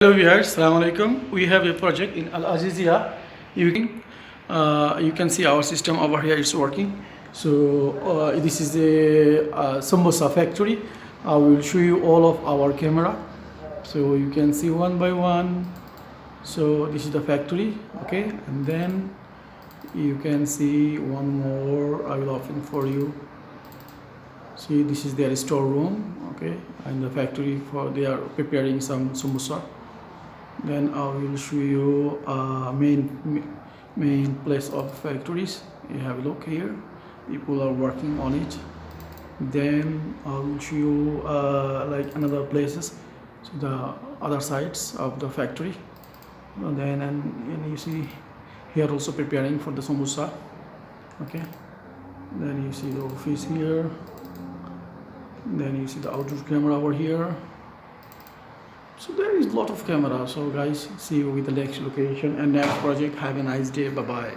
Hello viewers, Assalamu alaikum. We have a project in Al Aziza. You can see our system over here is working. So this is the samosa factory. I will show you all of our camera. So you can see one by one. So this is the factory, okay, and then you can see one more. I will open for you. See, this is their storeroom, okay, and the factory for they are preparing some samosa. Then I will show you main place of factories. You have a look here, people are working on it. Then I will show you like another places, so the other sides of the factory. And then and you see here also preparing for the samosa, okay. Then you see the office here. Then you see the outdoor camera over here. So there is a lot of camera. So guys, see you with the next location and next project. Have a nice day. Bye bye.